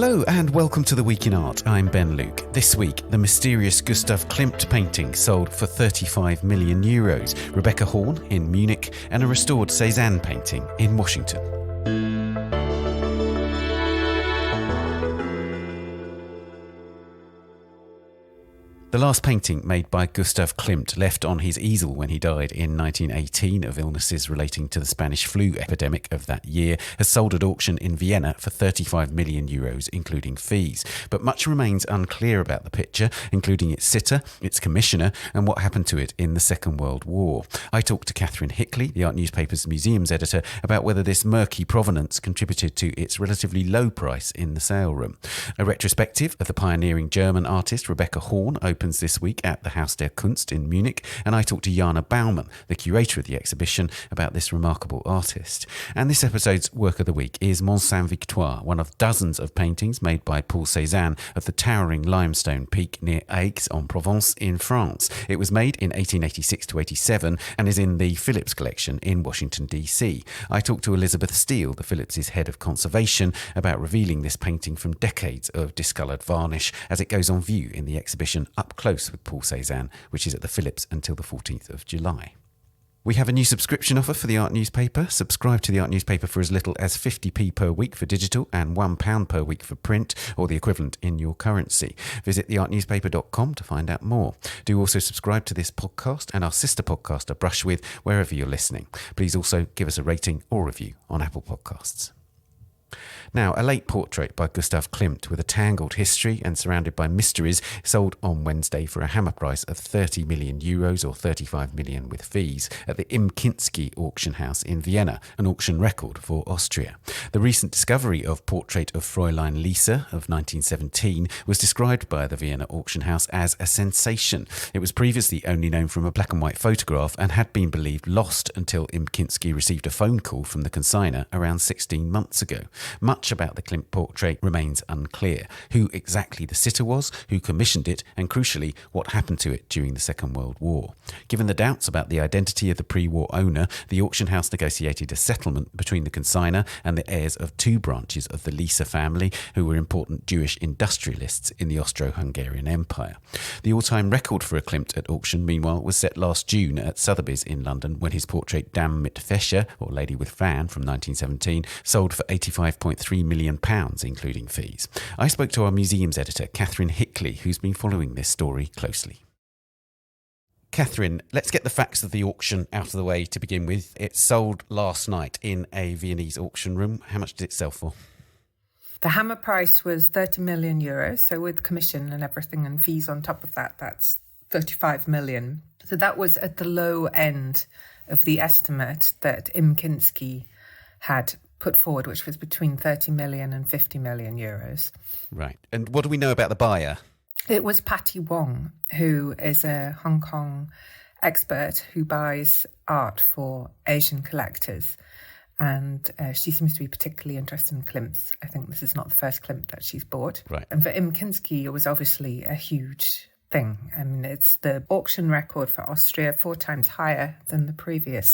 Hello and welcome to The Week in Art. I'm Ben Luke. This week, the mysterious Gustav Klimt painting sold for €35 million, Rebecca Horn in Munich, and a restored Cezanne painting in Washington. The last painting made by Gustav Klimt, left on his easel when he died in 1918 of illnesses relating to the Spanish flu epidemic of that year, has sold at auction in Vienna for €35 million, including fees. But much remains unclear about the picture, including its sitter, its commissioner, and what happened to it in the Second World War. I talked to Catherine Hickley, the art newspaper's museums editor, about whether this murky provenance contributed to its relatively low price in the sale room. A retrospective of the pioneering German artist Rebecca Horn opens this week at the Haus der Kunst in Munich, and I talked to Jana Baumann, the curator of the exhibition, about this remarkable artist. And this episode's work of the week is Mont Sainte Victoire, one of dozens of paintings made by Paul Cézanne of the towering limestone peak near Aix-en-Provence in France. It was made in 1886 to 87 and is in the Phillips Collection in Washington, D.C. I talked to Elizabeth Steele, the Phillips' head of conservation, about revealing this painting from decades of discoloured varnish as it goes on view in the exhibition Up Close with Paul Cezanne, which is at the Phillips until the 14th of July. We have a new subscription offer for the art newspaper. Subscribe to the art newspaper for as little as 50p per week for digital and £1 per week for print, or the equivalent in your currency. Visit theartnewspaper.com to find out more. Do also subscribe to this podcast and our sister podcast, A Brush With, wherever you're listening. Please also give us a rating or review on Apple Podcasts. Now, a late portrait by Gustav Klimt with a tangled history and surrounded by mysteries sold on Wednesday for a hammer price of €30 million or 35 million with fees at the Imkinski auction house in Vienna, an auction record for Austria. The recent discovery of Portrait of Fräulein Lisa of 1917 was described by the Vienna auction house as a sensation. It was previously only known from a black and white photograph and had been believed lost until Imkinski received a phone call from the consignor around 16 months ago. Much about the Klimt portrait remains unclear. Who exactly the sitter was, who commissioned it, and crucially, what happened to it during the Second World War. Given the doubts about the identity of the pre-war owner, the auction house negotiated a settlement between the consignor and the heirs of two branches of the Lisa family, who were important Jewish industrialists in the Austro-Hungarian Empire. The all-time record for a Klimt at auction, meanwhile, was set last June at Sotheby's in London, when his portrait Dame mit Fächer, or Lady with Fan, from 1917, sold for £85.3 million, including fees. I spoke to our museums editor, Catherine Hickley, who's been following this story closely. Catherine, let's get the facts of the auction out of the way to begin with. It sold last night in a Viennese auction room. How much did it sell for? The hammer price was €30 million, so with commission and everything and fees on top of that, that's 35 million. So that was at the low end of the estimate that Imkinski had put forward, which was between 30 million and 50 million euros. Right. And what do we know about the buyer? It was Patty Wong, who is a Hong Kong expert who buys art for Asian collectors. And she seems to be particularly interested in Klimts. I think this is not the first Klimt that she's bought. Right. And for Imkinski, it was obviously a huge thing. I mean, it's the auction record for Austria, 4 times higher than the previous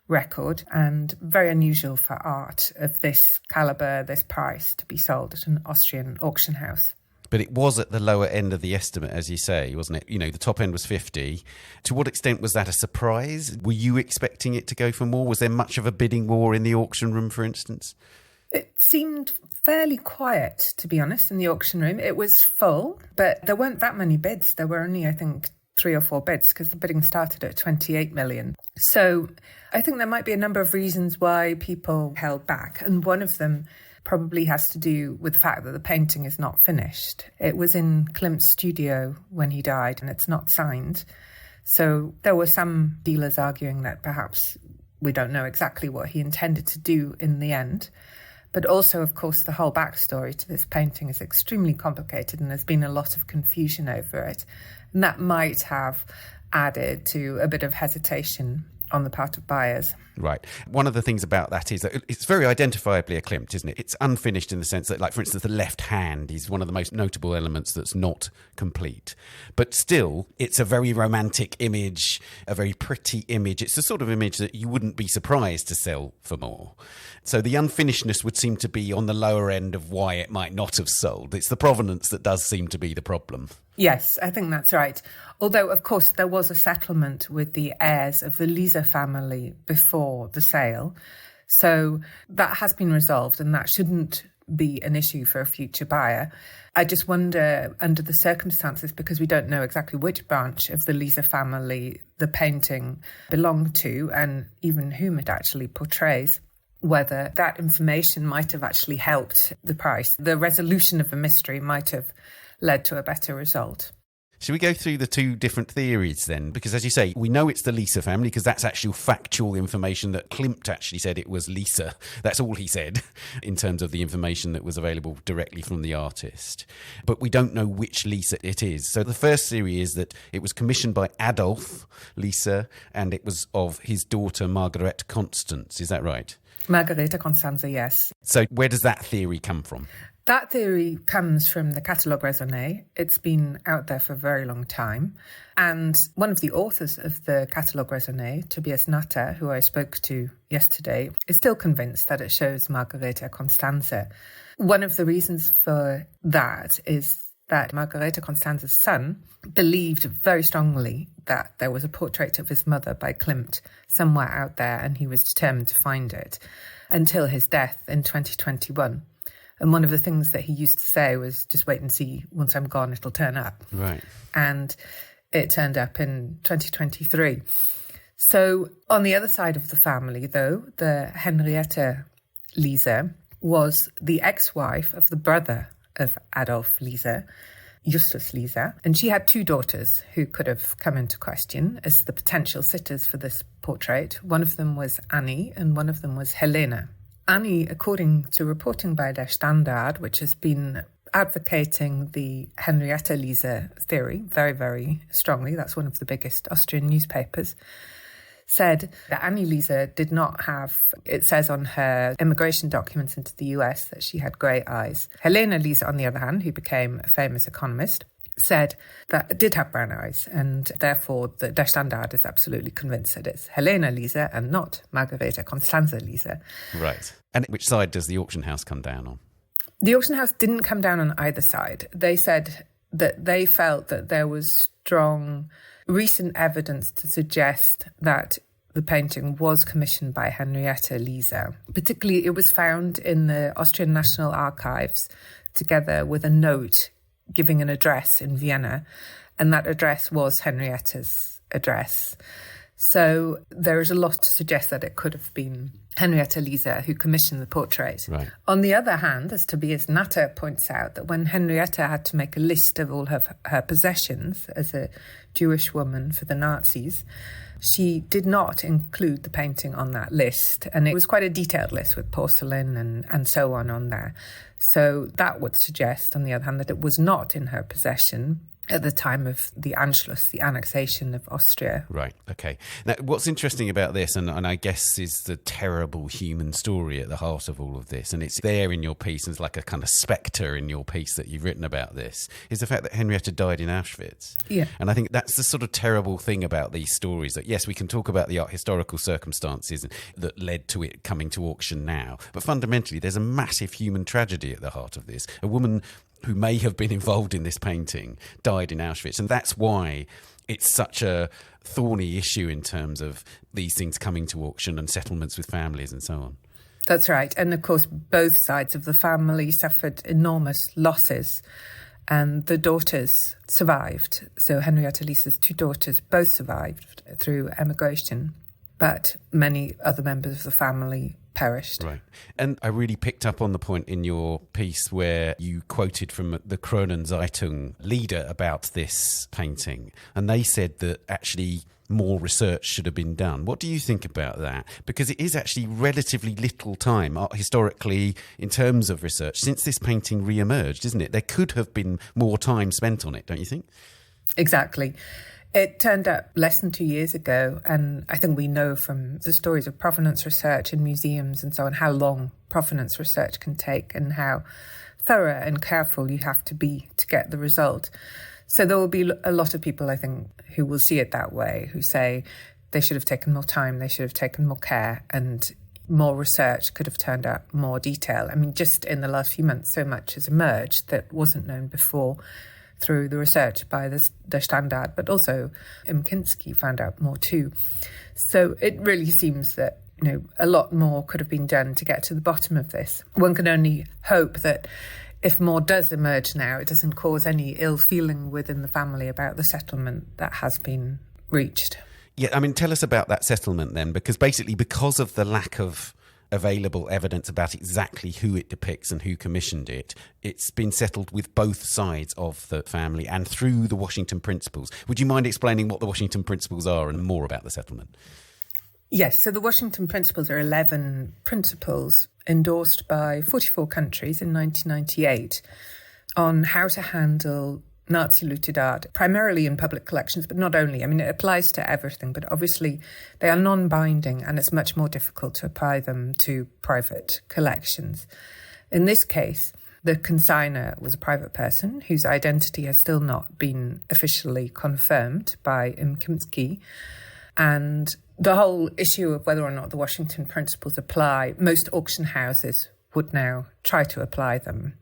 record, and very unusual for art of this calibre, this price, to be sold at an Austrian auction house. But it was at the lower end of the estimate, as you say, wasn't it? You know, the top end was 50. To what extent was that a surprise? Were you expecting it to go for more? Was there much of a bidding war in the auction room, for instance? It seemed fairly quiet, to be honest, in the auction room. It was full, but there weren't that many bids. There were only, I think, 3 or 4 bids because the bidding started at 28 million. So I think there might be a number of reasons why people held back. And one of them probably has to do with the fact that the painting is not finished. It was in Klimt's studio when he died and it's not signed. So there were some dealers arguing that perhaps we don't know exactly what he intended to do in the end. But also, of course, the whole backstory to this painting is extremely complicated and there's been a lot of confusion over it. And that might have added to a bit of hesitation on the part of buyers. Right. One of the things about that is that it's very identifiably a Klimt, isn't it? It's unfinished in the sense that, like, for instance, the left hand is one of the most notable elements that's not complete. But still, it's a very romantic image, a very pretty image. It's the sort of image that you wouldn't be surprised to sell for more. So the unfinishedness would seem to be on the lower end of why it might not have sold. It's the provenance that does seem to be the problem. Yes, I think that's right. Although, of course, there was a settlement with the heirs of the Lisa family before the sale. So that has been resolved, and that shouldn't be an issue for a future buyer. I just wonder, under the circumstances, because we don't know exactly which branch of the Lisa family the painting belonged to and even whom it actually portrays, whether that information might have actually helped the price. The resolution of a mystery might have led to a better result. Should we go through the two different theories then? Because, as you say, we know it's the Lisa family because that's actual factual information that Klimt actually said it was Lisa. That's all he said in terms of the information that was available directly from the artist. But we don't know which Lisa it is. So the first theory is that it was commissioned by Adolf Lisa and it was of his daughter Margarethe Constance. Is that right? Margarethe Constanze, yes. So where does that theory come from? That theory comes from the Catalogue Raisonné. It's been out there for a very long time. And one of the authors of the Catalogue Raisonné, Tobias Natter, who I spoke to yesterday, is still convinced that it shows Margarethe Constanze. One of the reasons for that is that Margarethe Constanze's son believed very strongly that there was a portrait of his mother by Klimt somewhere out there, and he was determined to find it until his death in 2021. And one of the things that he used to say was, just wait and see, once I'm gone, it'll turn up. Right. And it turned up in 2023. So on the other side of the family, though, the Henriette Lisa was the ex-wife of the brother of Adolf Lisa, Justus Lisa. And she had two daughters who could have come into question as the potential sitters for this portrait. One of them was Annie and one of them was Helena. Annie, according to reporting by Der Standard, which has been advocating the Henriette Lisa theory very, very strongly, that's one of the biggest Austrian newspapers, said that Annie Lisa did not have, it says on her immigration documents into the US that she had grey eyes. Helena Lisa, on the other hand, who became a famous economist, said that it did have brown eyes, and therefore the Der Standard is absolutely convinced that it's Helena Lisa and not Margarethe Constanze Lisa. Right. And which side does the auction house come down on? The auction house didn't come down on either side. They said that they felt that there was strong recent evidence to suggest that the painting was commissioned by Henriette Lisa. Particularly, it was found in the Austrian National Archives together with a note giving an address in Vienna, and that address was Henriette's address. So there is a lot to suggest that it could have been Henriette Lisa who commissioned the portrait. Right. On the other hand, as Tobias Natter points out, that when Henriette had to make a list of all her possessions as a Jewish woman for the Nazis, she did not include the painting on that list. And it was quite a detailed list with porcelain and so on there. So that would suggest, on the other hand, that it was not in her possession at the time of the Anschluss, the annexation of Austria. Right, okay. Now, what's interesting about this, and I guess is the terrible human story at the heart of all of this, and it's there in your piece, and it's like a kind of spectre in your piece that you've written about this, is the fact that Henriette died in Auschwitz. Yeah. And I think that's the sort of terrible thing about these stories, that yes, we can talk about the historical circumstances that led to it coming to auction now, but fundamentally there's a massive human tragedy at the heart of this. A woman who may have been involved in this painting died in Auschwitz. And that's why it's such a thorny issue in terms of these things coming to auction and settlements with families and so on. That's right. And of course, both sides of the family suffered enormous losses. And the daughters survived. So Henriette Lisa's two daughters both survived through emigration. But many other members of the family perished. Right. And I really picked up on the point in your piece where you quoted from the Kronen Zeitung leader about this painting. And they said that actually more research should have been done. What do you think about that? Because it is actually relatively little time historically in terms of research since this painting re-emerged, isn't it? There could have been more time spent on it, don't you think? Exactly. It turned up less than 2 years ago, and I think we know from the stories of provenance research in museums and so on how long provenance research can take and how thorough and careful you have to be to get the result. So there will be a lot of people, I think, who will see it that way, who say they should have taken more time, they should have taken more care, and more research could have turned up more detail. I mean, just in the last few months, so much has emerged that wasn't known before through the research by the Standard, but also Kinski found out more too. So it really seems that, a lot more could have been done to get to the bottom of this. One can only hope that if more does emerge now, it doesn't cause any ill feeling within the family about the settlement that has been reached. Yeah, I mean, tell us about that settlement then, because of the lack of available evidence about exactly who it depicts and who commissioned it, it's been settled with both sides of the family and through the Washington Principles. Would you mind explaining what the Washington Principles are and more about the settlement? Yes, so the Washington Principles are 11 principles endorsed by 44 countries in 1998 on how to handle Nazi looted art, primarily in public collections, but not only. I mean, it applies to everything, but obviously they are non-binding and it's much more difficult to apply them to private collections. In this case, the consignor was a private person whose identity has still not been officially confirmed by Kinski. And the whole issue of whether or not the Washington Principles apply, most auction houses would now try to apply them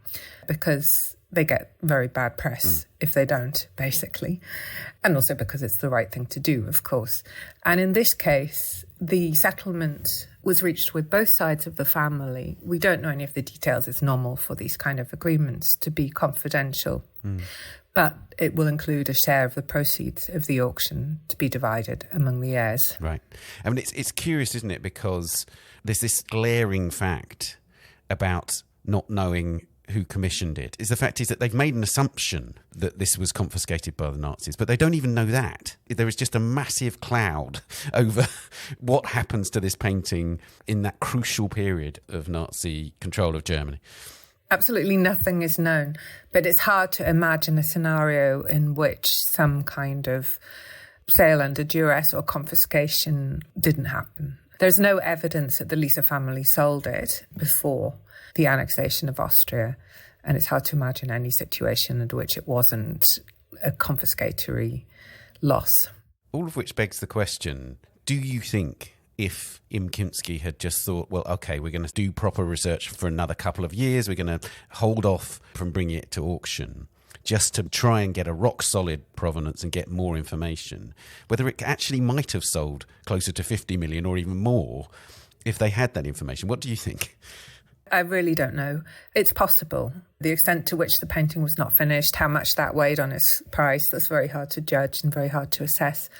because they get very bad press if they don't, basically. And also because it's the right thing to do, of course. And in this case, the settlement was reached with both sides of the family. We don't know any of the details. It's normal for these kind of agreements to be confidential. But it will include a share of the proceeds of the auction to be divided among the heirs. Right. I mean, it's curious, isn't it? Because there's this glaring fact about not knowing who commissioned it. The fact is that they've made an assumption that this was confiscated by the Nazis, but they don't even know that. There is just a massive cloud over what happens to this painting in that crucial period of Nazi control of Germany. Absolutely nothing is known, but it's hard to imagine a scenario in which some kind of sale under duress or confiscation didn't happen. There's no evidence that the Lisa family sold it before the annexation of Austria, and it's hard to imagine any situation in which it wasn't a confiscatory loss. All of which begs the question, do you think if Kinski had just thought, well, OK, we're going to do proper research for another couple of years, we're going to hold off from bringing it to auction, just to try and get a rock-solid provenance and get more information, whether it actually might have sold closer to 50 million or even more if they had that information? What do you think? I really don't know. It's possible. The extent to which the painting was not finished, how much that weighed on its price, that's very hard to judge and very hard to assess.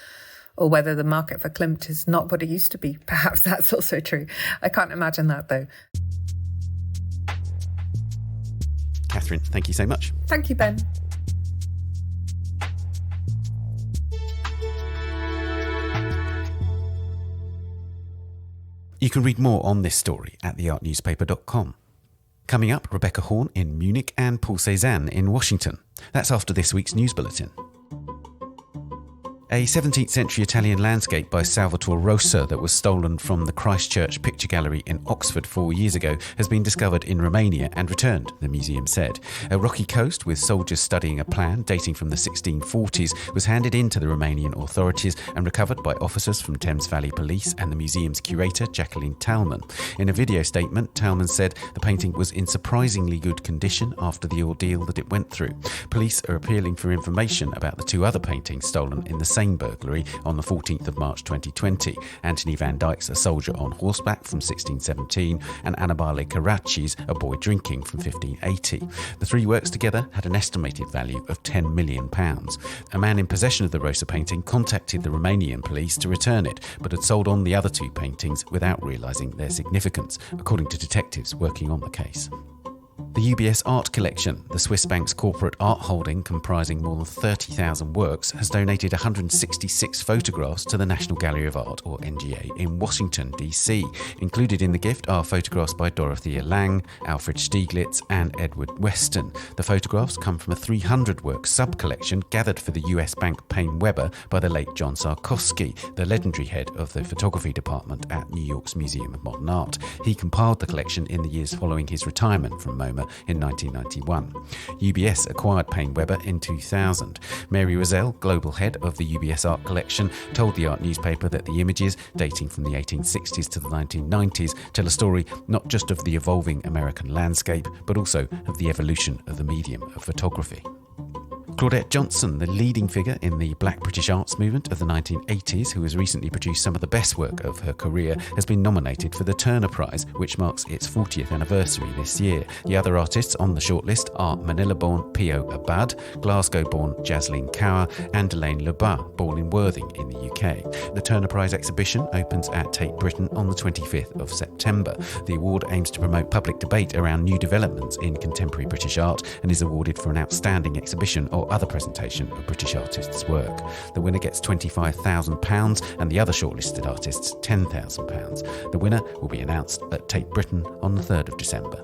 Or whether the market for Klimt is not what it used to be. Perhaps that's also true. I can't imagine that, though. Catherine, thank you so much. Thank you, Ben. You can read more on this story at theartnewspaper.com. Coming up, Rebecca Horn in Munich and Paul Cézanne in Washington. That's after this week's news bulletin. A 17th century Italian landscape by Salvatore Rosa that was stolen from the Christchurch Picture Gallery in Oxford 4 years ago has been discovered in Romania and returned, the museum said. A rocky coast with soldiers studying a plan dating from the 1640s was handed in to the Romanian authorities and recovered by officers from Thames Valley Police and the museum's curator, Jacqueline Talman. In a video statement, Talman said the painting was in surprisingly good condition after the ordeal that it went through. Police are appealing for information about the two other paintings stolen in the same burglary on the 14th of March 2020. Anthony van Dyck's A Soldier on Horseback from 1617 and Annibale Carracci's A Boy Drinking from 1580. The three works together had an estimated value of £10 million. A man in possession of the Rosa painting contacted the Romanian police to return it, but had sold on the other two paintings without realising their significance, according to detectives working on the case. The UBS Art Collection, the Swiss bank's corporate art holding comprising more than 30,000 works, has donated 166 photographs to the National Gallery of Art, or NGA, in Washington, D.C. Included in the gift are photographs by Dorothea Lange, Alfred Stieglitz and Edward Weston. The photographs come from a 300-work sub-collection gathered for the US bank Payne Webber by the late John Sarkowski, the legendary head of the photography department at New York's Museum of Modern Art. He compiled the collection in the years following his retirement from MoMA in 1991. UBS acquired Payne Webber in 2000. Mary Rozelle, global head of the UBS Art Collection, told the art newspaper that the images, dating from the 1860s to the 1990s, tell a story not just of the evolving American landscape, but also of the evolution of the medium of photography. Claudette Johnson, the leading figure in the Black British arts movement of the 1980s, who has recently produced some of the best work of her career, has been nominated for the Turner Prize, which marks its 40th anniversary this year. The other artists on the shortlist are Manila-born Pio Abad, Glasgow-born Jasleen Kaur, and Elaine Lebas, born in Worthing in the UK. The Turner Prize exhibition opens at Tate Britain on the 25th of September. The award aims to promote public debate around new developments in contemporary British art and is awarded for an outstanding exhibition or other presentation of British artists' work. The winner gets £25,000 and the other shortlisted artists £10,000. The winner will be announced at Tate Britain on the 3rd of December.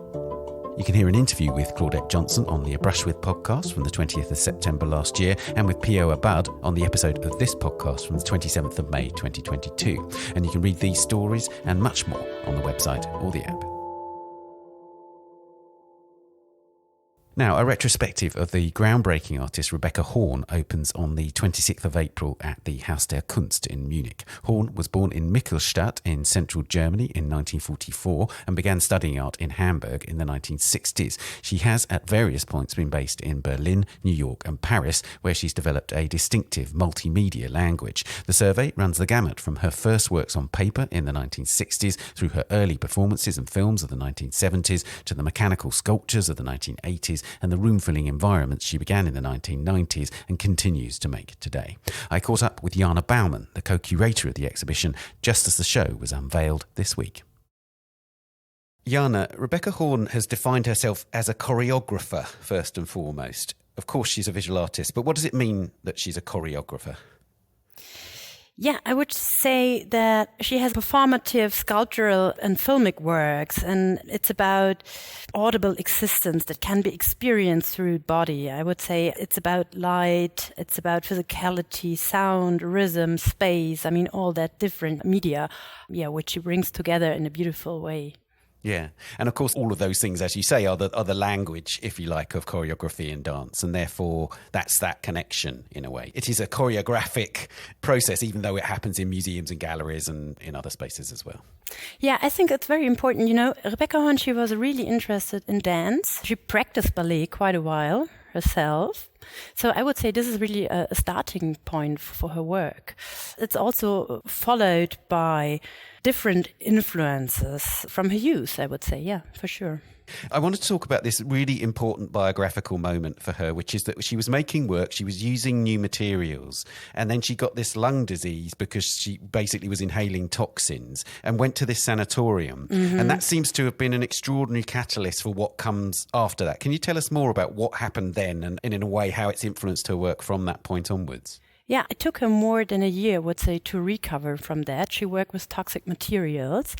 You can hear an interview with Claudette Johnson on the A Brush With podcast from the 20th of September last year, and with Pio Abad on the episode of this podcast from the 27th of May 2022. And you can read these stories and much more on the website or the app. Now, a retrospective of the groundbreaking artist Rebecca Horn opens on the 26th of April at the Haus der Kunst in Munich. Horn was born in Michelstadt in central Germany in 1944 and began studying art in Hamburg in the 1960s. She has at various points been based in Berlin, New York and Paris, where she's developed a distinctive multimedia language. The survey runs the gamut from her first works on paper in the 1960s through her early performances and films of the 1970s to the mechanical sculptures of the 1980s and the room-filling environments she began in the 1990s and continues to make today. I caught up with Jana Baumann, the co-curator of the exhibition, just as the show was unveiled this week. Jana, Rebecca Horn has defined herself as a choreographer, first and foremost. Of course, she's a visual artist, but what does it mean that she's a choreographer? Yeah, I would say that she has performative, sculptural and filmic works, and it's about audible existence that can be experienced through body. I would say it's about light, it's about physicality, sound, rhythm, space, all that different media, which she brings together in a beautiful way. Yeah. And of course, all of those things, as you say, are the language, if you like, of choreography and dance. And therefore, that's that connection in a way. It is a choreographic process, even though it happens in museums and galleries and in other spaces as well. Yeah, I think it's very important. Rebecca Horn, she was really interested in dance. She practiced ballet quite a while herself. So I would say this is really a starting point for her work. It's also followed by different influences from her youth, I would say. Yeah, for sure. I want to talk about this really important biographical moment for her, which is that she was making work, she was using new materials, and then she got this lung disease because she basically was inhaling toxins and went to this sanatorium. Mm-hmm. And that seems to have been an extraordinary catalyst for what comes after that. Can you tell us more about what happened then and in a way how it's influenced her work from that point onwards? Yeah, it took her more than a year, I would say, to recover from that. She worked with toxic materials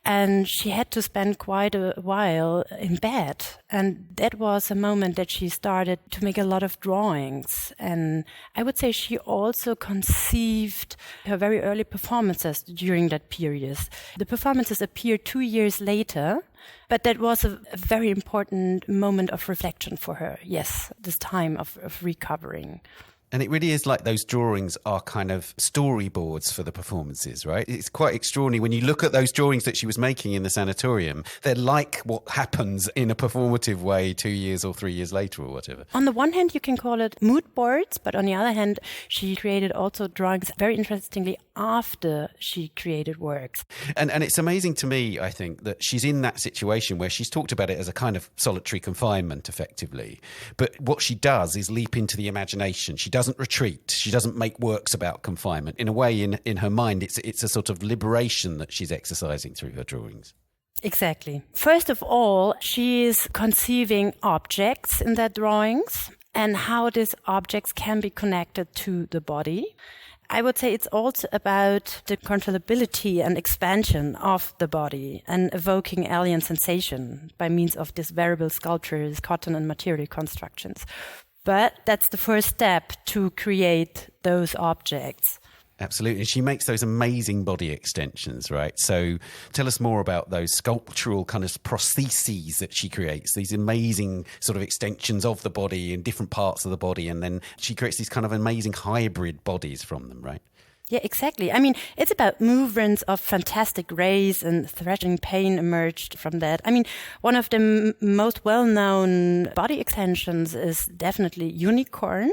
and she had to spend quite a while in bed. And that was a moment that she started to make a lot of drawings. And I would say she also conceived her very early performances during that period. The performances appeared 2 years later. But that was a very important moment of reflection for her. Yes, this time of recovering. And it really is like those drawings are kind of storyboards for the performances, right? It's quite extraordinary when you look at those drawings that she was making in the sanatorium. They're like what happens in a performative way 2 years or 3 years later or whatever. On the one hand, you can call it mood boards, but on the other hand, she created also drawings very interestingly after she created works. And it's amazing to me, I think, that she's in that situation where she's talked about it as a kind of solitary confinement, effectively. But what she does is leap into the imagination. She doesn't retreat. She doesn't make works about confinement. In a way, in her mind, it's a sort of liberation that she's exercising through her drawings. Exactly. First of all, she is conceiving objects in their drawings and how these objects can be connected to the body. I would say it's also about the controllability and expansion of the body and evoking alien sensation by means of these variable sculptures, cotton and material constructions. But that's the first step to create those objects. Absolutely. She makes those amazing body extensions, right? So tell us more about those sculptural kind of prostheses that she creates, these amazing sort of extensions of the body in different parts of the body. And then she creates these kind of amazing hybrid bodies from them, right? Yeah, exactly. I mean, it's about movements of fantastic rays and thrashing pain emerged from that. I mean, one of the most well-known body extensions is definitely Unicorn.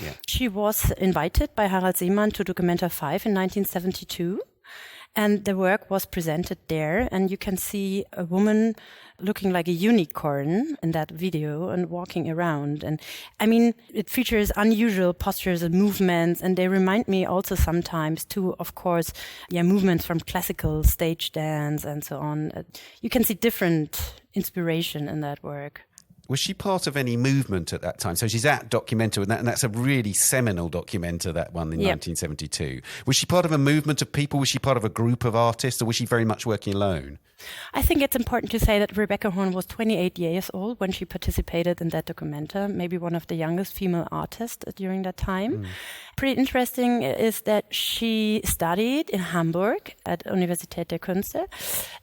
Yeah. She was invited by Harald Seemann to Documenta 5 in 1972, and the work was presented there. And you can see a woman looking like a unicorn in that video and walking around. And I mean, it features unusual postures and movements, and they remind me also sometimes too, of course, movements from classical stage dance and so on. You can see different inspiration in that work. Was she part of any movement at that time? So she's at Documenta, and that's a really seminal Documenta, that one in 1972. Was she part of a movement of people? Was she part of a group of artists, or was she very much working alone? I think it's important to say that Rebecca Horn was 28 years old when she participated in that Documenta, maybe one of the youngest female artists during that time. Pretty interesting is that she studied in Hamburg at Universität der Künste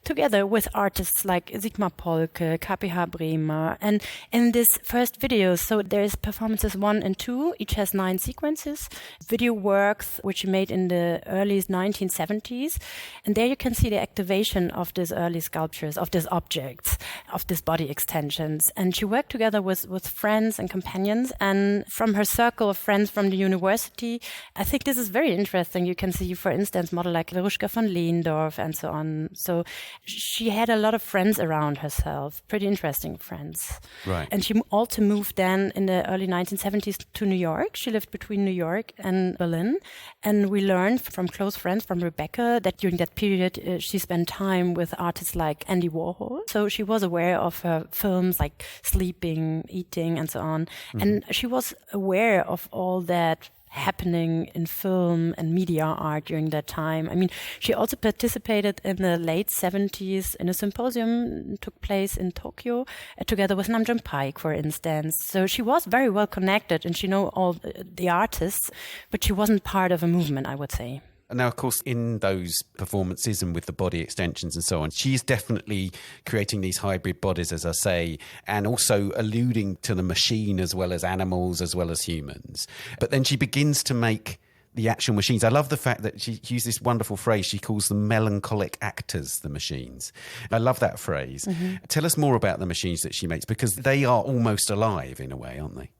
together with artists like Sigmar Polke, KPH Bremer. And in this first video, so there's performances 1 and 2, each has 9 sequences, video works which she made in the early 1970s. And there you can see the activation of these early sculptures, of these objects, of these body extensions. And she worked together with friends and companions. And from her circle of friends from the university, I think this is very interesting. You can see, for instance, model like Veruschka von Lehndorff and so on. So she had a lot of friends around herself, pretty interesting friends. Right. And she also moved then in the early 1970s to New York. She lived between New York and Berlin. And we learned from close friends, from Rebecca, that during that period, she spent time with artists like Andy Warhol. So she was aware of her films like Sleeping, Eating, and so on. And she was aware of all that happening in film and media art during that time. I mean, she also participated in the late 70s in a symposium that took place in Tokyo together with Nam June Paik, for instance. So she was very well connected and she knew all the artists, but she wasn't part of a movement, I would say. Now, of course, in those performances and with the body extensions and so on, she's definitely creating these hybrid bodies, as I say, and also alluding to the machine as well as animals, as well as humans. But then she begins to make the actual machines. I love the fact that she used this wonderful phrase. She calls them melancholic actors, the machines. I love that phrase. Tell us more about the machines that she makes, because they are almost alive in a way, aren't they?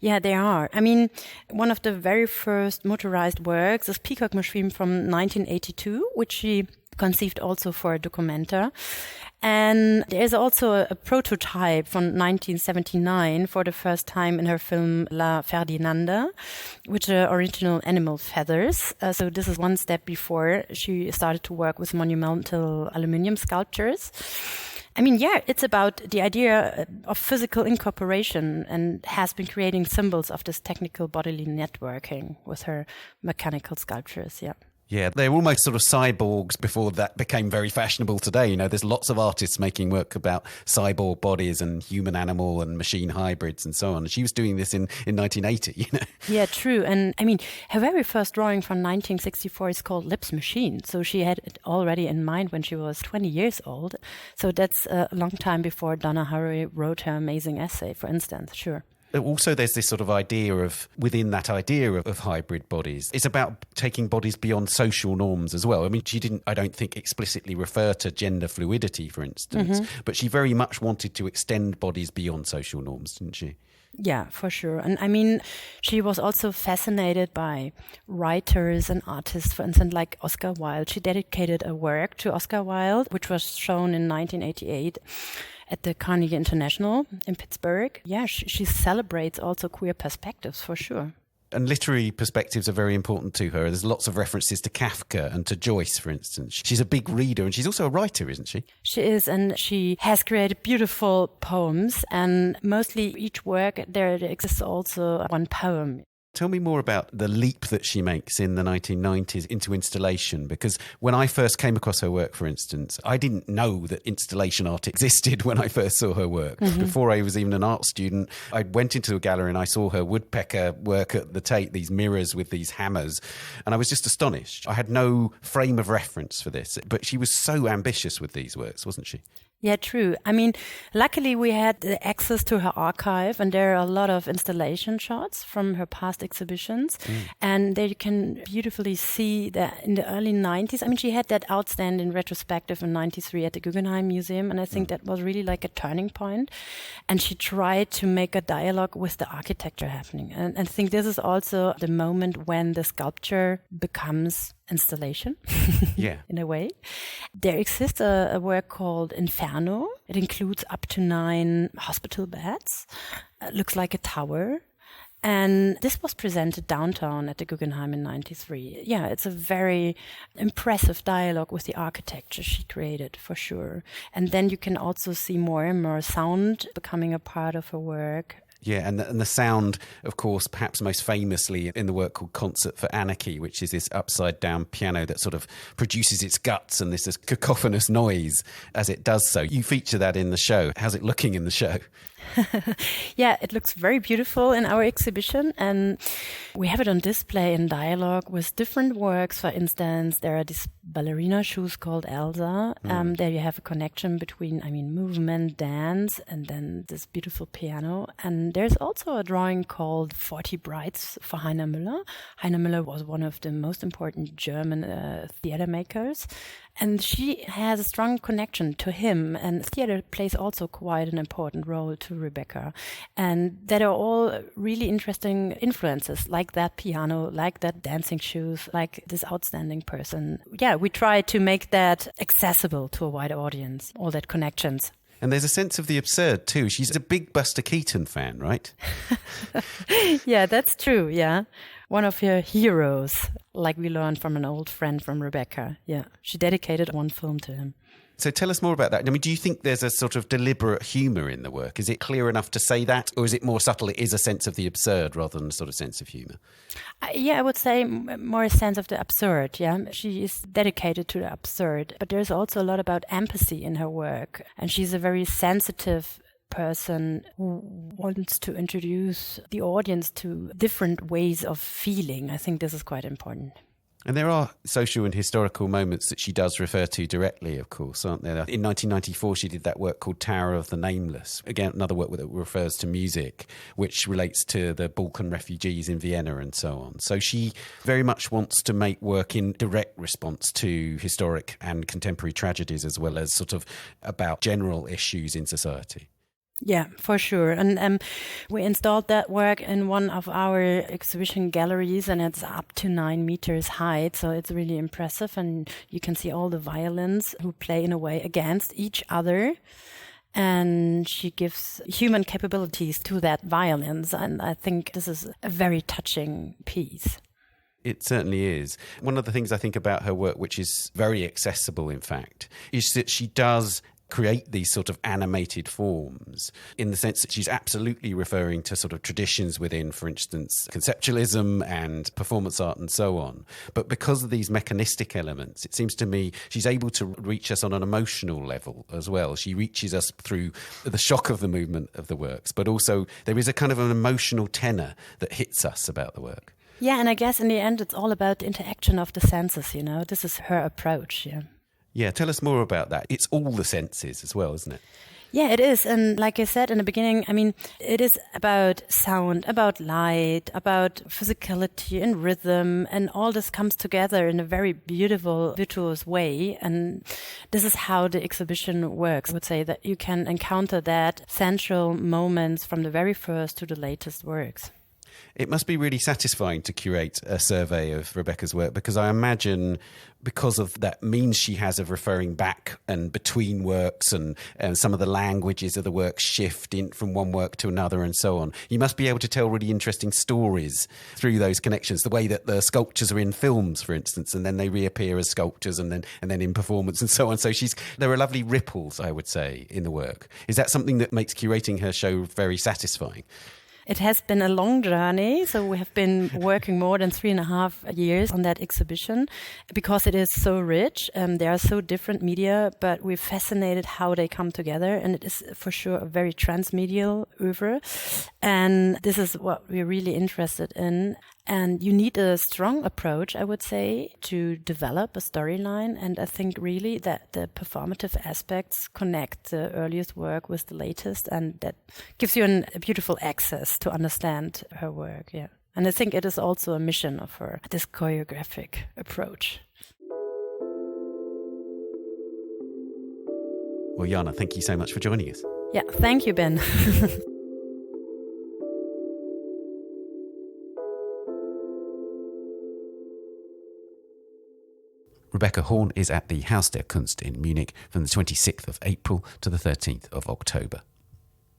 Yeah, they are. I mean, one of the very first motorized works is Peacock Machine from 1982, which she conceived also for a Documenta. And there's also a prototype from 1979 for the first time in her film La Ferdinanda, with the original animal feathers. So this is one step before she started to work with monumental aluminium sculptures. I mean, yeah, it's about the idea of physical incorporation and has been creating symbols of this technical bodily networking with her mechanical sculptures, yeah. Yeah, they're almost sort of cyborgs before that became very fashionable today. You know, there's lots of artists making work about cyborg bodies and human animal and machine hybrids and so on. She was doing this in 1980, you know. Yeah, true. And I mean, her very first drawing from 1964 is called Lips Machine. So she had it already in mind when she was 20 years old. So that's a long time before Donna Haraway wrote her amazing essay, for instance, sure. Also, there's this sort of idea of, within that idea of hybrid bodies, it's about taking bodies beyond social norms as well. I mean, she didn't, I don't think, explicitly refer to gender fluidity, for instance, but she very much wanted to extend bodies beyond social norms, didn't she? Yeah, for sure. And I mean, she was also fascinated by writers and artists, for instance, like Oscar Wilde. She dedicated a work to Oscar Wilde, which was shown in 1988 at the Carnegie International in Pittsburgh. Yeah, she celebrates also queer perspectives, for sure. And literary perspectives are very important to her. There's lots of references to Kafka and to Joyce, for instance. She's a big reader and she's also a writer, isn't she? She is, and she has created beautiful poems, and mostly each work there exists also one poem. Tell me more about the leap that she makes in the 1990s into installation, because when I first came across her work, for instance, I didn't know that installation art existed when I first saw her work. Before I was even an art student, I went into a gallery and I saw her woodpecker work at the Tate, these mirrors with these hammers, and I was just astonished. I had no frame of reference for this, but she was so ambitious with these works, wasn't she? Yeah, true. I mean, luckily we had access to her archive, and there are a lot of installation shots from her past exhibitions. And there you can beautifully see that in the early 90s, I mean, she had that outstanding retrospective in 93 at the Guggenheim Museum, and I think that was really like a turning point. And she tried to make a dialogue with the architecture happening. And I think this is also the moment when the sculpture becomes installation, in a way. There exists a work called Inferno. It includes up to 9 hospital beds. It looks like a tower. And this was presented downtown at the Guggenheim in 93. Yeah, it's a very impressive dialogue with the architecture she created, for sure. And then you can also see more and more sound becoming a part of her work. Yeah, and the sound, of course, perhaps most famously in the work called Concert for Anarchy, which is this upside-down piano that sort of produces its guts and this cacophonous noise as it does so. You feature that in the show. How's it looking in the show? Yeah, it looks very beautiful in our exhibition, and we have it on display in dialogue with different works. For instance, there are these ballerina shoes called Elsa. There you have a connection between, movement, dance, and then this beautiful piano. And there's also a drawing called 40 Brides for Heiner Müller. Heiner Müller was one of the most important German theater makers. And she has a strong connection to him, and theater plays also quite an important role to Rebecca. And that are all really interesting influences, like that piano, like that dancing shoes, like this outstanding person. Yeah, we try to make that accessible to a wide audience, all that connections. And there's a sense of the absurd too. She's a big Buster Keaton fan, right? Yeah, that's true, yeah. One of her heroes, like we learned from an old friend from Rebecca. Yeah, she dedicated one film to him. So tell us more about that. Do you think there's a sort of deliberate humour in the work? Is it clear enough to say that? Or is it more subtle? It is a sense of the absurd rather than a sort of sense of humour? Yeah, I would say more a sense of the absurd, yeah. She is dedicated to the absurd. But there's also a lot about empathy in her work. And she's a very sensitive person who wants to introduce the audience to different ways of feeling. I think this is quite important. And there are social and historical moments that she does refer to directly, of course, aren't there? In 1994, she did that work called Tower of the Nameless. Again, another work that refers to music, which relates to the Balkan refugees in Vienna and so on. So she very much wants to make work in direct response to historic and contemporary tragedies, as well as sort of about general issues in society. Yeah, for sure. And we installed that work in one of our exhibition galleries, and it's up to 9 meters high. So it's really impressive. And you can see all the violins who play in a way against each other. And she gives human capabilities to that violins. And I think this is a very touching piece. It certainly is. One of the things I think about her work, which is very accessible, in fact, is that she does create these sort of animated forms in the sense that she's absolutely referring to sort of traditions within, for instance, conceptualism and performance art and so on. But because of these mechanistic elements, it seems to me she's able to reach us on an emotional level as well. She reaches us through the shock of the movement of the works, but also there is a kind of an emotional tenor that hits us about the work. Yeah, and I guess in the end it's all about the interaction of the senses, you know. This is her approach, yeah. Yeah, tell us more about that. It's all the senses as well, isn't it? Yeah, it is. And like I said in the beginning, it is about sound, about light, about physicality and rhythm, and all this comes together in a very beautiful, virtuous way. And this is how the exhibition works. I would say that you can encounter that central moments from the very first to the latest works. It must be really satisfying to curate a survey of Rebecca's work, because I imagine, because of that means she has of referring back and between works, and some of the languages of the work shift in from one work to another and so on, you must be able to tell really interesting stories through those connections, the way that the sculptures are in films, for instance, and then they reappear as sculptures and then in performance and so on. So there are lovely ripples, I would say, in the work. Is that something that makes curating her show very satisfying? It has been a long journey, so we have been working more than 3.5 years on that exhibition because it is so rich. There are so different media, but we're fascinated how they come together, and it is for sure a very transmedial oeuvre. And this is what we're really interested in. And you need a strong approach, I would say, to develop a storyline. And I think really that the performative aspects connect the earliest work with the latest, and that gives you a beautiful access to understand her work. Yeah. And I think it is also a mission of her, this choreographic approach. Well, Jana, thank you so much for joining us. Yeah, thank you, Ben. Rebecca Horn is at the Haus der Kunst in Munich from the 26th of April to the 13th of October.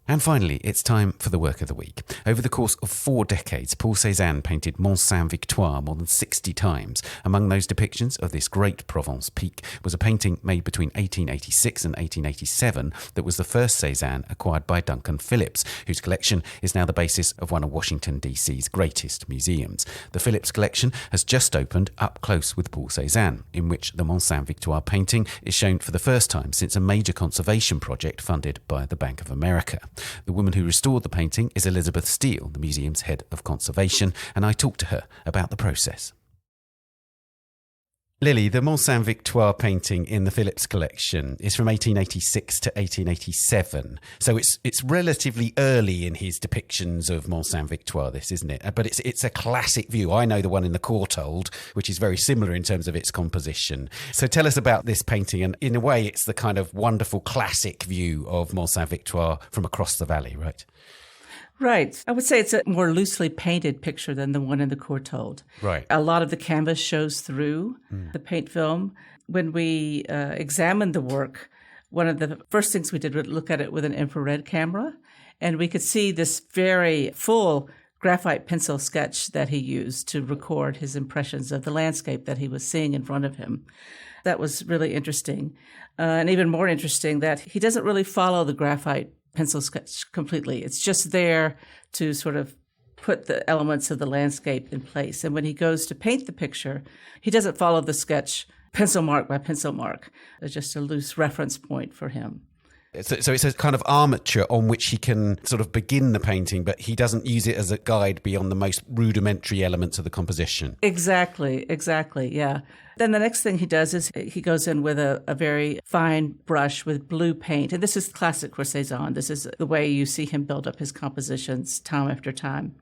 And finally, it's time for the work of the week. Over the course of 4 decades, Paul Cézanne painted Mont Sainte Victoire more than 60 times. Among those depictions of this great Provence peak was a painting made between 1886 and 1887 that was the first Cézanne acquired by Duncan Phillips, whose collection is now the basis of one of Washington, D.C.'s greatest museums. The Phillips Collection has just opened Up Close with Paul Cézanne, in which the Mont Sainte Victoire painting is shown for the first time since a major conservation project funded by the Bank of America. The woman who restored the painting is Elizabeth Steele, the museum's head of conservation, and I talked to her about the process. Lily, the Mont Sainte Victoire painting in the Phillips Collection is from 1886 to 1887. So it's relatively early in his depictions of Mont Sainte Victoire, this, isn't it? But it's a classic view. I know the one in the Courtauld, which is very similar in terms of its composition. So tell us about this painting. And in a way, it's the kind of wonderful classic view of Mont Sainte Victoire from across the valley, right? Right. I would say it's a more loosely painted picture than the one in the Courtauld. Right. A lot of the canvas shows through the paint film. When we examined the work, one of the first things we did was look at it with an infrared camera, and we could see this very full graphite pencil sketch that he used to record his impressions of the landscape that he was seeing in front of him. That was really interesting. And even more interesting that he doesn't really follow the graphite pencil sketch completely. It's just there to sort of put the elements of the landscape in place. And when he goes to paint the picture, he doesn't follow the sketch pencil mark by pencil mark. It's just a loose reference point for him. So it's a kind of armature on which he can sort of begin the painting, but he doesn't use it as a guide beyond the most rudimentary elements of the composition. Exactly, yeah. Then the next thing he does is he goes in with a very fine brush with blue paint. And this is classic for Cézanne. This is the way you see him build up his compositions time after time.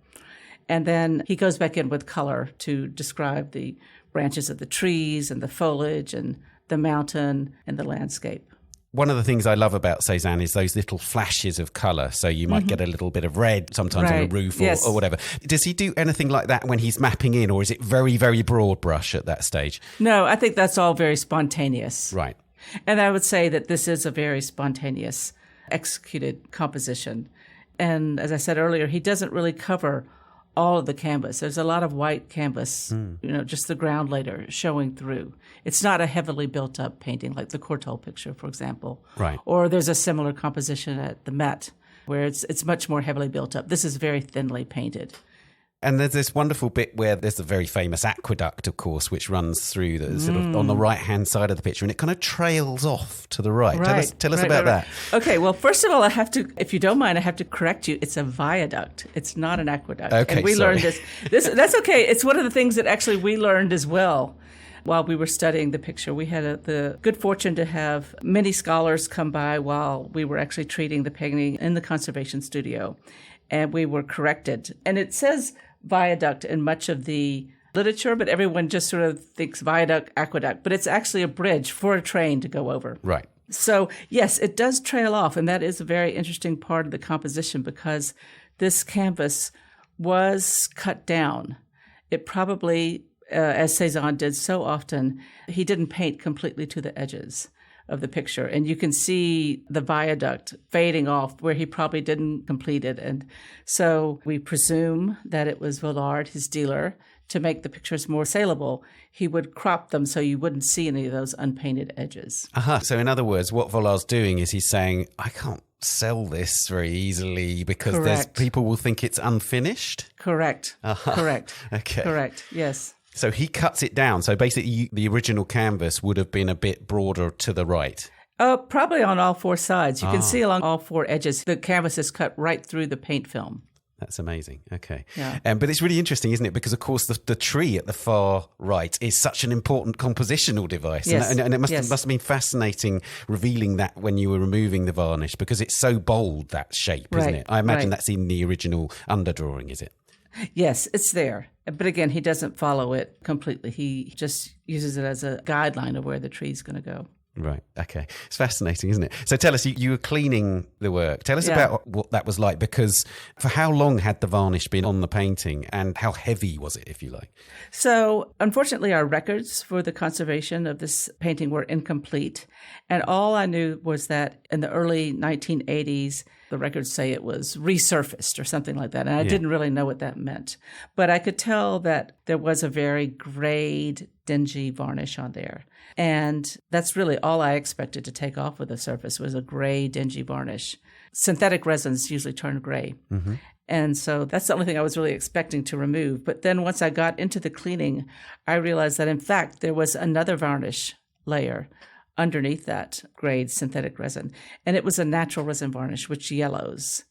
And then he goes back in with color to describe the branches of the trees and the foliage and the mountain and the landscape. One of the things I love about Cézanne is those little flashes of colour. So you might get a little bit of red sometimes on a roof or whatever. Does he do anything like that when he's mapping in, or is it very, very broad brush at that stage? No, I think that's all very spontaneous. Right. And I would say that this is a very spontaneous executed composition. And as I said earlier, he doesn't really cover all of the canvas. There's a lot of white canvas, just the ground layer showing through. It's not a heavily built up painting like the Courtauld picture, for example. Right. Or there's a similar composition at the Met where it's much more heavily built up. This is very thinly painted. And there's this wonderful bit where there's a very famous aqueduct, of course, which runs through the sort of on the right-hand side of the picture, and it kind of trails off to the right. Tell us about that. Okay, well, first of all, I have to, if you don't mind, I have to correct you. It's a viaduct. It's not an aqueduct. Okay, and we sorry. learned this. That's okay. It's one of the things that actually we learned as well while we were studying the picture. We had the good fortune to have many scholars come by while we were actually treating the painting in the conservation studio, and we were corrected. And it says viaduct in much of the literature, but everyone just sort of thinks viaduct, aqueduct, but it's actually a bridge for a train to go over. Right. So, yes, it does trail off, and that is a very interesting part of the composition because this canvas was cut down. It probably, as Cezanne did so often, he didn't paint completely to the edges of the picture. And you can see the viaduct fading off where he probably didn't complete it. And so we presume that it was Villard, his dealer, to make the pictures more saleable. He would crop them so you wouldn't see any of those unpainted edges. So in other words, what Villard's doing is he's saying, I can't sell this very easily because people will think it's unfinished? Correct. Correct. Okay. Correct, yes. So he cuts it down. So basically, the original canvas would have been a bit broader to the right. Probably on all four sides. You can see along all four edges. The canvas is cut right through the paint film. That's amazing. Okay. Yeah. But it's really interesting, isn't it? Because, of course, the tree at the far right is such an important compositional device. Yes. And it must have been fascinating revealing that when you were removing the varnish, because it's so bold, that shape, isn't it? I imagine that's in the original underdrawing, is it? Yes, it's there. But again, he doesn't follow it completely. He just uses it as a guideline of where the tree's going to go. Right. Okay. It's fascinating, isn't it? So tell us, you were cleaning the work. Tell us about what that was like, because for how long had the varnish been on the painting and how heavy was it, if you like? So unfortunately, our records for the conservation of this painting were incomplete. And all I knew was that in the early 1980s, the records say it was resurfaced or something like that. And I didn't really know what that meant. But I could tell that there was a very grayed, dingy varnish on there. And that's really all I expected to take off of the surface was a gray, dingy varnish. Synthetic resins usually turn gray. Mm-hmm. And so that's the only thing I was really expecting to remove. But then once I got into the cleaning, I realized that, in fact, there was another varnish layer underneath that grayed synthetic resin. And it was a natural resin varnish, which yellows.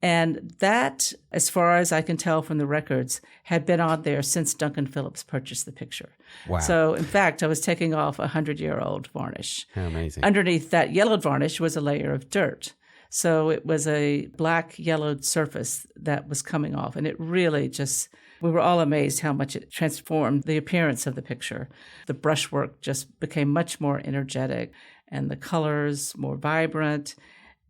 And that, as far as I can tell from the records, had been on there since Duncan Phillips purchased the picture. Wow. So, in fact, I was taking off a 100-year-old varnish. How amazing. Underneath that yellowed varnish was a layer of dirt. So it was a black-yellowed surface that was coming off. And it really just, we were all amazed how much it transformed the appearance of the picture. The brushwork just became much more energetic and the colors more vibrant.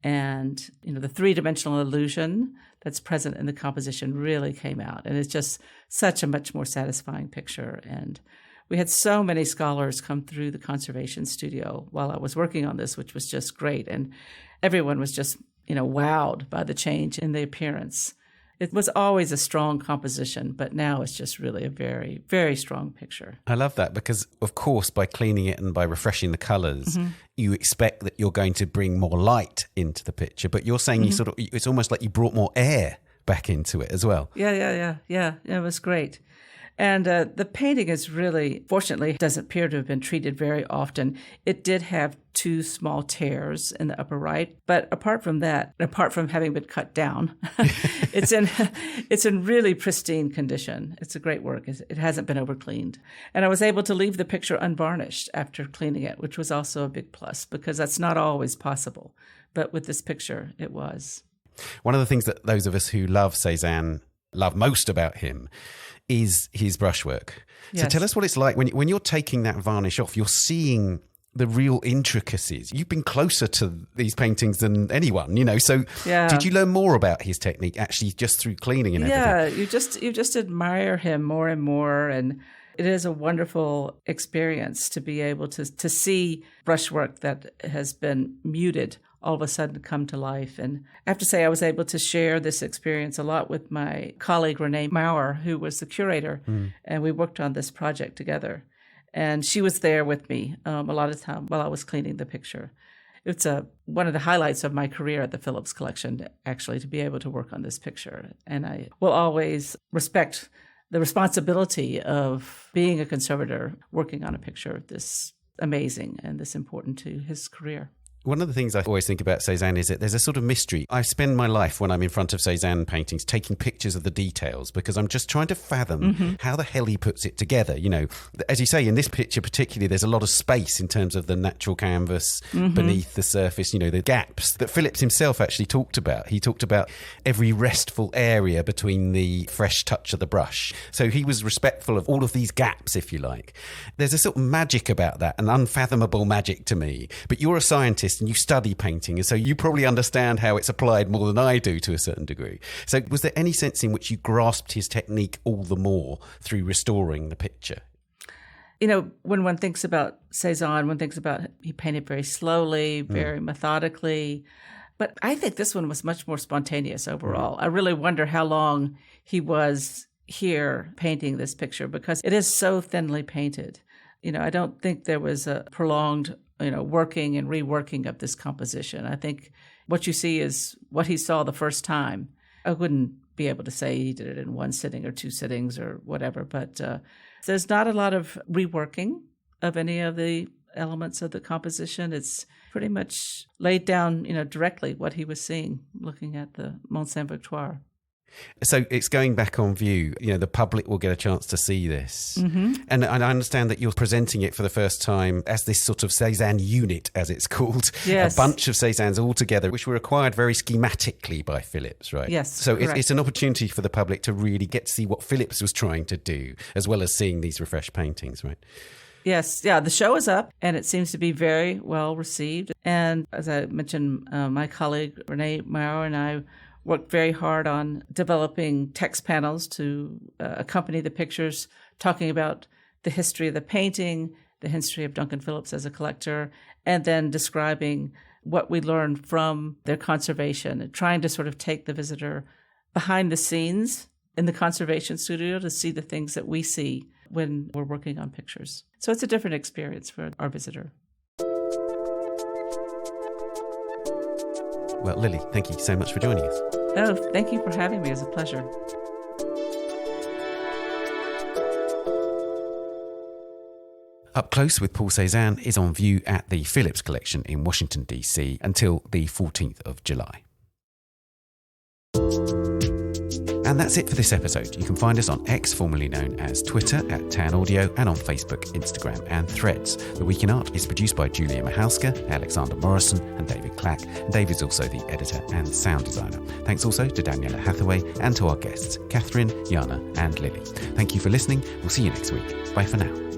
And, the three-dimensional illusion that's present in the composition really came out. And it's just such a much more satisfying picture. And we had so many scholars come through the conservation studio while I was working on this, which was just great. And everyone was just, wowed by the change in the appearance. It was always a strong composition, but now it's just really a very, very strong picture. I love that because, of course, by cleaning it and by refreshing the colours, you expect that you're going to bring more light into the picture. But you're saying it's almost like you brought more air back into it as well. Yeah. It was great. And the painting is really, fortunately, doesn't appear to have been treated very often. It did have 2 small tears in the upper right. But apart from that, apart from having been cut down, it's in really pristine condition. It's a great work. It hasn't been overcleaned. And I was able to leave the picture unvarnished after cleaning it, which was also a big plus because that's not always possible. But with this picture, it was. One of the things that those of us who love Cezanne love most about him is his brushwork. Yes. So tell us what it's like when you're taking that varnish off, you're seeing the real intricacies. You've been closer to these paintings than anyone, So did you learn more about his technique actually just through cleaning and everything? Yeah, you just admire him more and more. And it is a wonderful experience to be able to see brushwork that has been muted all of a sudden come to life. And I have to say I was able to share this experience a lot with my colleague, Renee Maurer, who was the curator, and we worked on this project together. And she was there with me a lot of the time while I was cleaning the picture. It's one of the highlights of my career at the Phillips Collection, actually, to be able to work on this picture. And I will always respect the responsibility of being a conservator working on a picture this amazing and this important to his career. One of the things I always think about Cezanne is that there's a sort of mystery. I spend my life when I'm in front of Cezanne paintings taking pictures of the details because I'm just trying to fathom how the hell he puts it together. As you say, in this picture particularly, there's a lot of space in terms of the natural canvas beneath the surface, the gaps that Phillips himself actually talked about. He talked about every restful area between the fresh touch of the brush. So he was respectful of all of these gaps, if you like. There's a sort of magic about that, an unfathomable magic to me. But you're a scientist artist and you study painting, and so you probably understand how it's applied more than I do to a certain degree. So was there any sense in which you grasped his technique all the more through restoring the picture? You know, when one thinks about Cezanne, one thinks about he painted very slowly, very methodically. But I think this one was much more spontaneous overall. I really wonder how long he was here painting this picture, because it is so thinly painted. You know, I don't think there was a prolonged, working and reworking of this composition. I think what you see is what he saw the first time. I wouldn't be able to say he did it in one sitting or two sittings or whatever, but there's not a lot of reworking of any of the elements of the composition. It's pretty much laid down, directly what he was seeing looking at the Mont Sainte Victoire. So it's going back on view. The public will get a chance to see this. Mm-hmm. And I understand that you're presenting it for the first time as this sort of Cezanne unit, as it's called. Yes. A bunch of Cezannes all together, which were acquired very schematically by Phillips, right? Yes. So it's an opportunity for the public to really get to see what Phillips was trying to do, as well as seeing these refreshed paintings, right? Yes. Yeah, the show is up and it seems to be very well received. And as I mentioned, my colleague Renee Maurer and I worked very hard on developing text panels to accompany the pictures, talking about the history of the painting, the history of Duncan Phillips as a collector, and then describing what we learned from their conservation and trying to sort of take the visitor behind the scenes in the conservation studio to see the things that we see when we're working on pictures. So it's a different experience for our visitor. Well, Lily, thank you so much for joining us. Oh, thank you for having me. It was a pleasure. Up Close with Paul Cezanne is on view at the Phillips Collection in Washington, D.C. until the 14th of July. And that's it for this episode. You can find us on X, formerly known as Twitter, at Tan Audio, and on Facebook, Instagram, and Threads. The Week in Art is produced by Julia Michalska, Alexander Morrison, and David Clack. And David's also the editor and sound designer. Thanks also to Daniela Hathaway and to our guests, Catherine, Jana, and Lily. Thank you for listening. We'll see you next week. Bye for now.